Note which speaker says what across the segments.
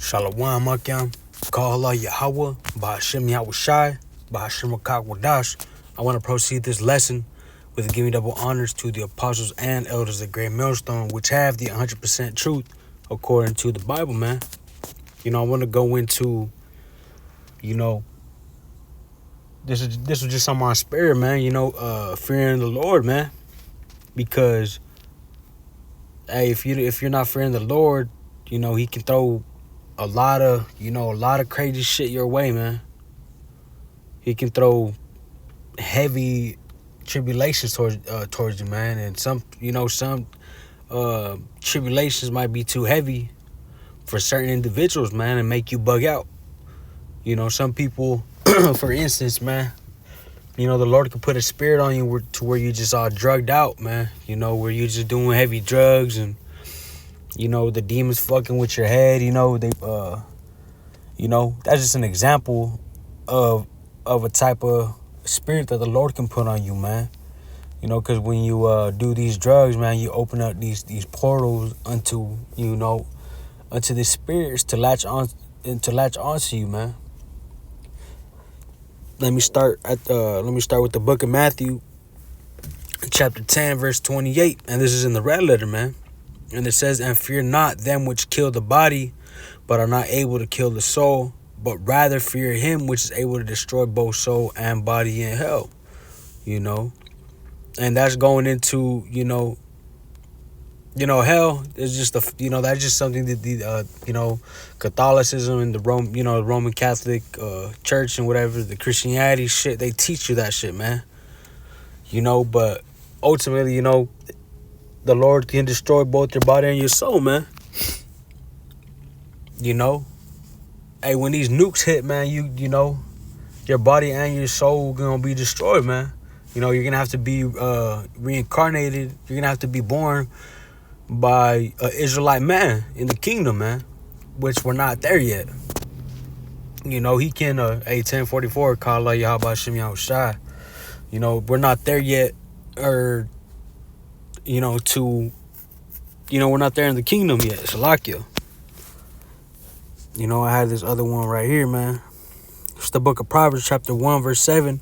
Speaker 1: Shalom Akim, Kahala Yahweh, Bahashim Yahushai, Bahashim Wadash. I want to proceed this lesson with giving double honors to the apostles and elders of Great Millstone, which have the 100% truth according to the Bible, man. I want to go into, this was just on my spirit, man, fearing the Lord, man. Because, hey, if you're not fearing the Lord, he can throw a lot of crazy shit your way, man. He can throw heavy tribulations towards you, man. And some tribulations might be too heavy for certain individuals, man, and make you bug out. Some people, for instance, man, the Lord could put a spirit on you to where you just all drugged out, man. Where you just doing heavy drugs and the demons fucking with your head. That's just an example of a type of spirit that the Lord can put on you, man. Because when you do these drugs, man, you open up these portals unto the spirits to latch onto you, man. Let me start with the book of Matthew, chapter 10, verse 28, and this is in the red letter, man. And it says, "And fear not them which kill the body, but are not able to kill the soul, but rather fear him which is able to destroy both soul and body in hell." And that's going into hell is just that's just something that the Catholicism and the Roman Catholic Church and whatever, the Christianity shit, they teach you that shit, man. But ultimately, the Lord can destroy both your body and your soul, man. Hey, when these nukes hit, man, your body and your soul gonna be destroyed, man. You're gonna have to be reincarnated. You're gonna have to be born by an Israelite man in the kingdom, man, which we're not there yet. He can 1044 Kala Yahba Shem Yahushai. We're not there yet, or we're not there in the kingdom yet. Shalakia. I had this other one right here, man. It's the book of Proverbs, chapter 1, verse 7.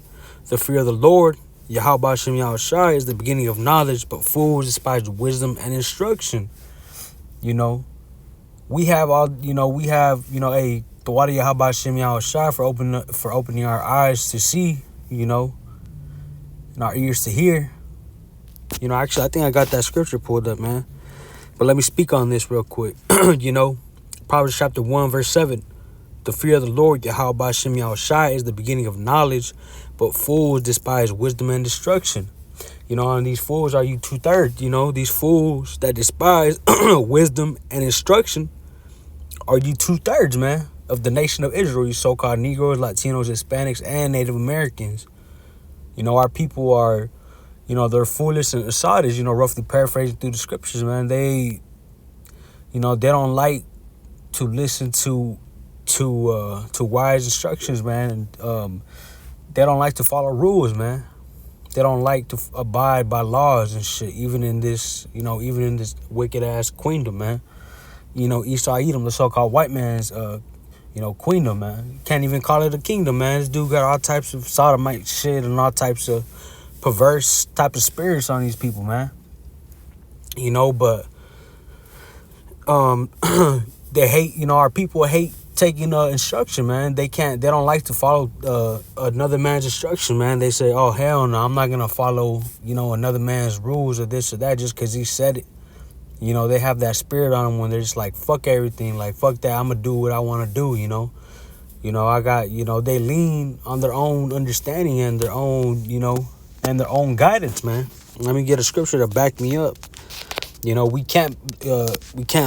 Speaker 1: "The fear of the Lord, Yahweh Shem Yahushai, is the beginning of knowledge, but fools despise wisdom and instruction." We have the water Yahweh Shem Yahushai for opening our eyes to see, and our ears to hear. Actually, I think I got that scripture pulled up, man. But let me speak on this real quick. Proverbs chapter 1, verse 7. "The fear of the Lord, Yahweh Shem Yahushai, is the beginning of knowledge, but fools despise wisdom and instruction." And these fools are you 2/3. These fools that despise wisdom and instruction are you 2/3, man, of the nation of Israel, you so-called Negroes, Latinos, Hispanics, and Native Americans. Our people are, they're foolish and sadists, roughly paraphrasing through the scriptures, man. They don't like to listen to wise instructions, man. They don't like to follow rules, man. They don't like to abide by laws and shit, even in this wicked ass queendom, man. Esau Edom, the so-called white man's queendom, man. You can't even call it a kingdom, man. This dude got all types of sodomite shit and all types of perverse type of spirits on these people, man. But they hate, our people hate taking instruction, man. They don't like to follow another man's instruction, man. They say, "Oh, hell no, I'm not gonna follow another man's rules or this or that just because he said it." They have that spirit on them when they're just like, fuck everything, like, fuck that, I'm gonna do what I want to do. I got, they lean on their own understanding and their own guidance, man. Let me get a scripture to back me up. We can't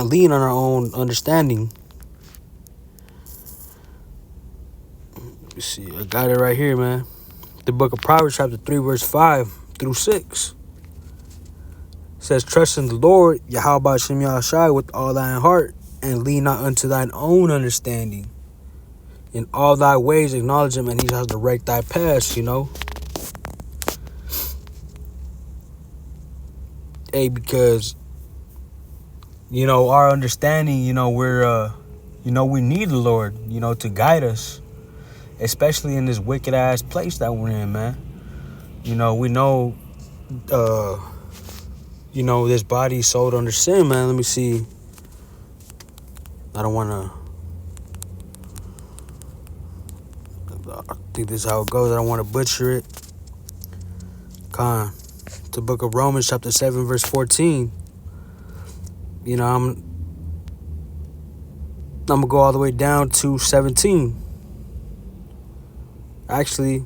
Speaker 1: lean on our own understanding. Let's see, I got it right here, man. The book of Proverbs, chapter 3, verse 5 through 6. It says, "Trust in the Lord, Yahweh Shem Yahushai, with all thine heart, and lean not unto thine own understanding. In all thy ways acknowledge him, and he shall direct thy paths." Hey, because our understanding, we're You know, we need the Lord, you know, to guide us, especially in this wicked ass place that we're in, man. You know, we know, you know, this body is sold under sin, man. Let me see. I don't want to. I think this is how it goes. I don't want to butcher it. The book of Romans, chapter 7, verse 14. You know, I'm gonna go all the way down to 17. Actually,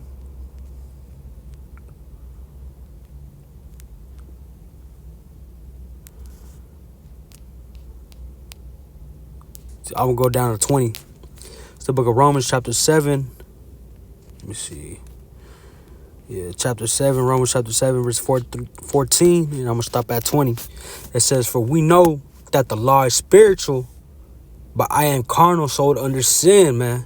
Speaker 1: I'm gonna go down to 20. It's the book of Romans, chapter 7. Let me see. Yeah, chapter 7, Romans chapter 7, verse 14. And I'm gonna stop at 20. It says, "For we know that the law is spiritual, but I am carnal, sold under sin," man.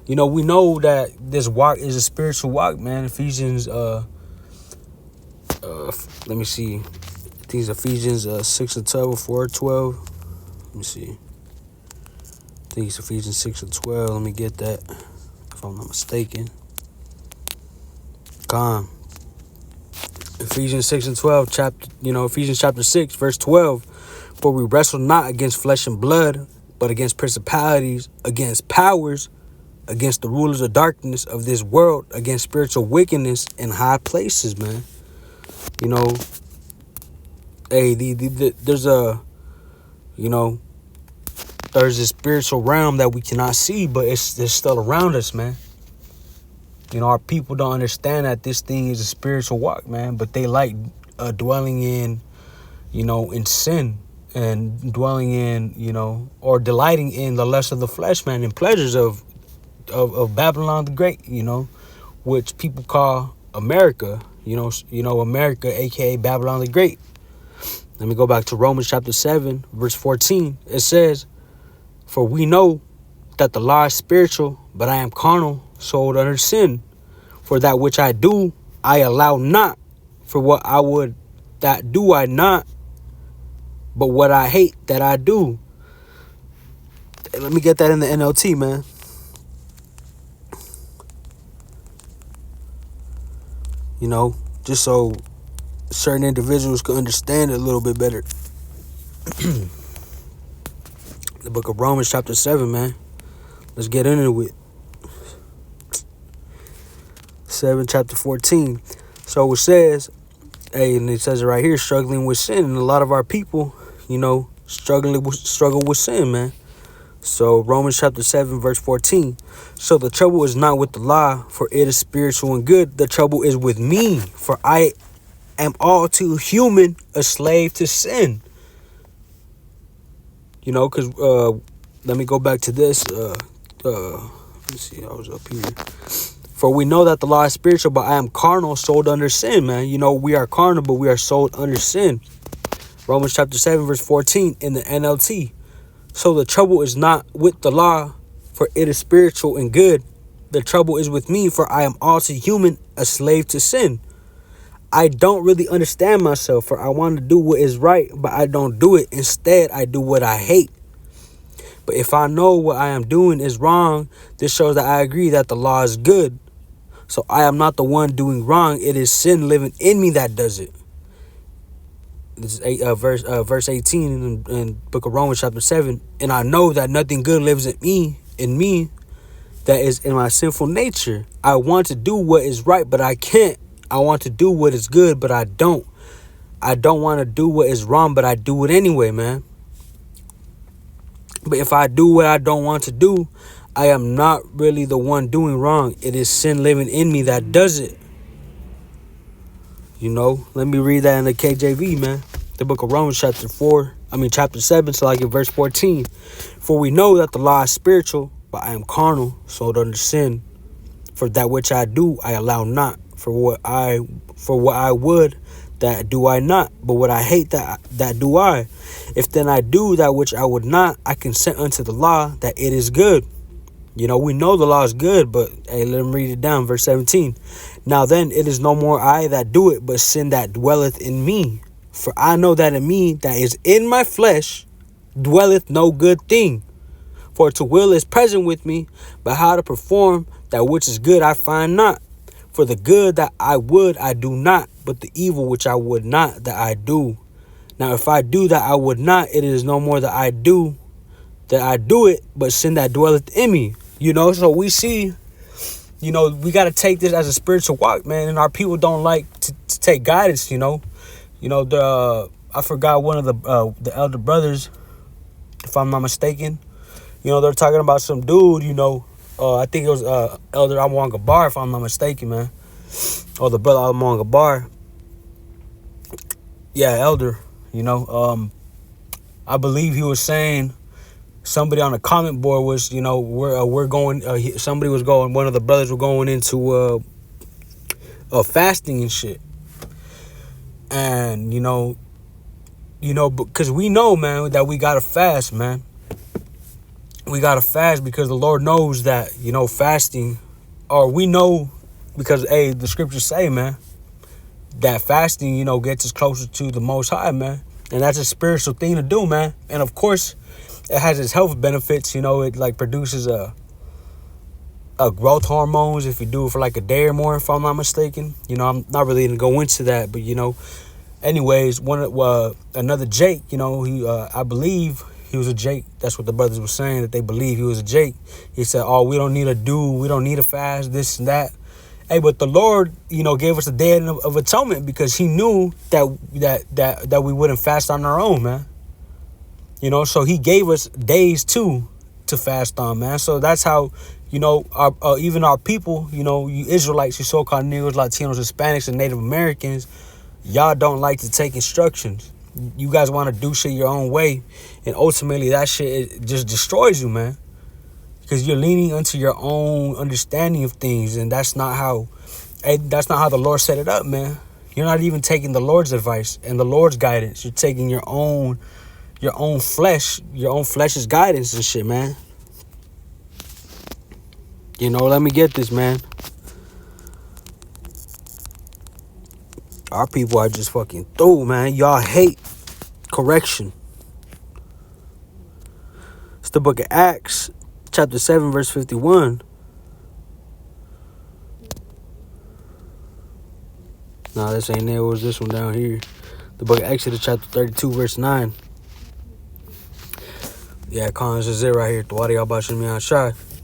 Speaker 1: You know, we know that this walk is a spiritual walk, man. Ephesians, let me see. I think it's Ephesians 6 and 12 or 4 and 12. Let me see. I think it's Ephesians 6 and 12. Let me get that, if I'm not mistaken. Ephesians 6 and 12, Ephesians chapter 6, verse 12. "For we wrestle not against flesh and blood, but against principalities, against powers, against the rulers of darkness of this world, against spiritual wickedness in high places," man. You know, hey, there's a spiritual realm that we cannot see, but it's still around us, man. You know, our people don't understand that this thing is a spiritual walk, man, but they like dwelling in, in sin and dwelling in, or delighting in the lust of the flesh, man, and pleasures of Babylon the Great, which people call America, America, aka Babylon the Great. Let me go back to Romans chapter 7, verse 14. It says, "For we know that the law is spiritual, but I am carnal, sold under sin. For that which I do, I allow not. For what I would, that do I not. But what I hate, that I do." Let me get that in the NLT, man. Just so certain individuals can understand it a little bit better. The book of Romans chapter 7, man. Let's get into it. 7, chapter 14. So it says, and it says it right here, struggling with sin. And a lot of our people, struggle with sin, man. So Romans chapter 7, verse 14. "So the trouble is not with the law, for it is spiritual and good. The trouble is with me, for I am all too human, a slave to sin." Because let me go back to this. Let me see, I was up here. "For we know that the law is spiritual, but I am carnal, sold under sin," man. We are carnal, but we are sold under sin. Romans chapter 7, verse 14 in the NLT. "So the trouble is not with the law, for it is spiritual and good. The trouble is with me, for I am also human, a slave to sin. I don't really understand myself, for I want to do what is right, but I don't do it. Instead, I do what I hate. But if I know what I am doing is wrong, this shows that I agree that the law is good. So I am not the one doing wrong. It is sin living in me that does it." This is verse 18 in book of Romans chapter 7. "And I know that nothing good lives in me that is in my sinful nature. I want to do what is right, but I can't. I want to do what is good, but I don't. I don't want to do what is wrong, but I do it anyway, man. But if I do what I don't want to do, I am not really the one doing wrong. It is sin living in me that does it." Let me read that in the KJV, man. The book of Romans chapter 7, so verse 14. "For we know that the law is spiritual, but I am carnal, sold under sin. For that which I do, I allow not. For what I would, that do I not. But what I hate, that do I. If then I do that which I would not, I consent unto the law that it is good." We know the law is good, but hey, let him read it down. Verse 17. "Now then, it is no more I that do it, but sin that dwelleth in me. For I know that in me, that is in my flesh, dwelleth no good thing. For to will is present with me, but how to perform that which is good I find not. For the good that I would I do not, but the evil which I would not that I do. Now if I do that I would not, it is no more that I do it, but sin that dwelleth in me. So we see, we got to take this as a spiritual walk, man. And our people don't like to take guidance, I forgot one of the elder brothers, if I'm not mistaken. They're talking about some dude, I think it was Elder Amon Gabar, if I'm not mistaken, man. Or the brother Amon Gabar. Yeah, Elder, I believe he was saying, somebody on the comment board was, we're going, somebody was going, one of the brothers were going into fasting and shit. And, because we know, man, that we got to fast, man. We got to fast because the Lord knows that, fasting, or we know because, the scriptures say, man, that fasting, gets us closer to the Most High, man. And that's a spiritual thing to do, man. And of course, it has its health benefits. It like produces a growth hormones if you do it for like a day or more, if I'm not mistaken. I'm not really gonna go into that, but anyways, another Jake, he I believe he was a Jake. That's what the brothers were saying, that they believe he was a Jake. He said, "Oh, we don't need a fast, this and that." Hey, but the Lord, gave us a day of atonement because He knew that we wouldn't fast on our own, man. So He gave us days to fast on, man. So that's how, our even our people, you Israelites, you so-called Negroes, Latinos, Hispanics, and Native Americans, y'all don't like to take instructions. You guys want to do shit your own way, and ultimately that shit, it just destroys you, man. Because you're leaning into your own understanding of things, and that's not how the Lord set it up, man. You're not even taking the Lord's advice and the Lord's guidance. You're taking your own flesh's guidance and shit, man. Let me get this, man. Our people are just fucking through, man. Y'all hate correction. It's the book of Acts, chapter 7, verse 51. Nah, this ain't it. It was this one down here. The book of Exodus, chapter 32, verse 9. Yeah, Collins is it right here. The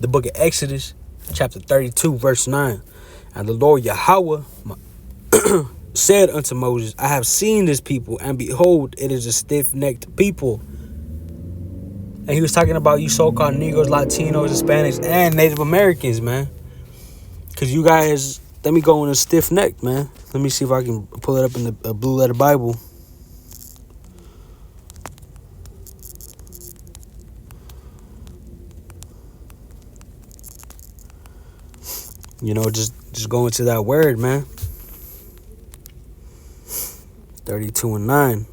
Speaker 1: book of Exodus, chapter 32, verse 9. And the Lord Yahweh said unto Moses, I have seen this people, and behold, it is a stiff-necked people. And he was talking about you so-called Negroes, Latinos, Hispanics, and Native Americans, man. Because you guys, let me go in a stiff-necked, man. Let me see if I can pull it up in the Blue Letter Bible. Just go into that word, man. 32 and 9.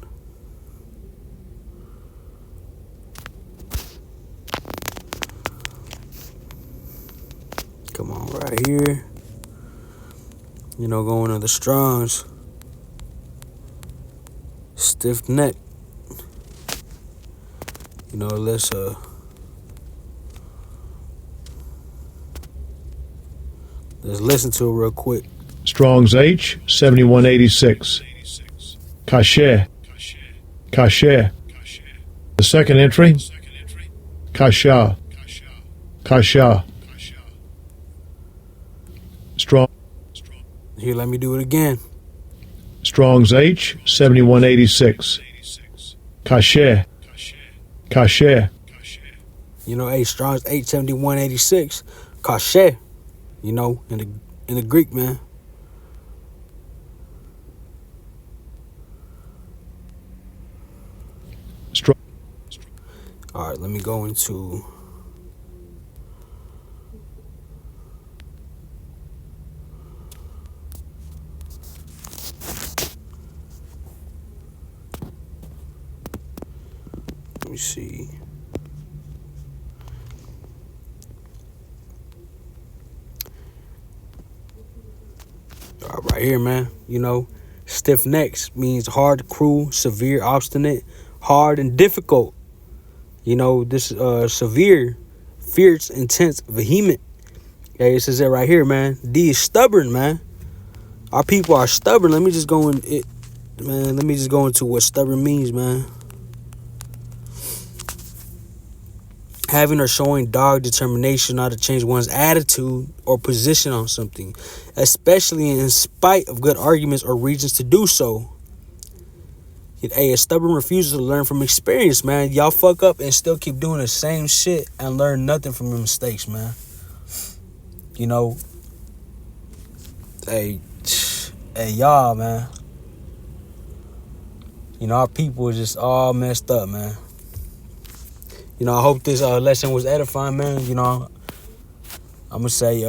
Speaker 1: Come on, right here. Going to the Strongs. Stiff neck. Let's listen to it real quick.
Speaker 2: Strong's H 7186. Kasher. Kasher. The second entry. Kasha. Kasha. Strong.
Speaker 1: Here, let me do it again.
Speaker 2: Strong's H 7186. Kasher. Kasher.
Speaker 1: Strong's H 7186. Kasher. In the Greek, man.
Speaker 2: Strong.
Speaker 1: All right, let me go into. Let me see. Right here, man. Stiff necks means hard, cruel, severe, obstinate, hard, and difficult. This severe fierce, intense, vehement. Yeah, it says it right here, man. D is stubborn, man. Our people are stubborn. Let me just go into what stubborn means, man. Having or showing dogged determination not to change one's attitude or position on something, especially in spite of good arguments or reasons to do so. A stubborn refusal to learn from experience, man. Y'all fuck up and still keep doing the same shit and learn nothing from your mistakes, man. You know, hey, y'all, man. You know, our people are just all messed up, man. You know, I hope this lesson was edifying, man. You know, I'm gonna say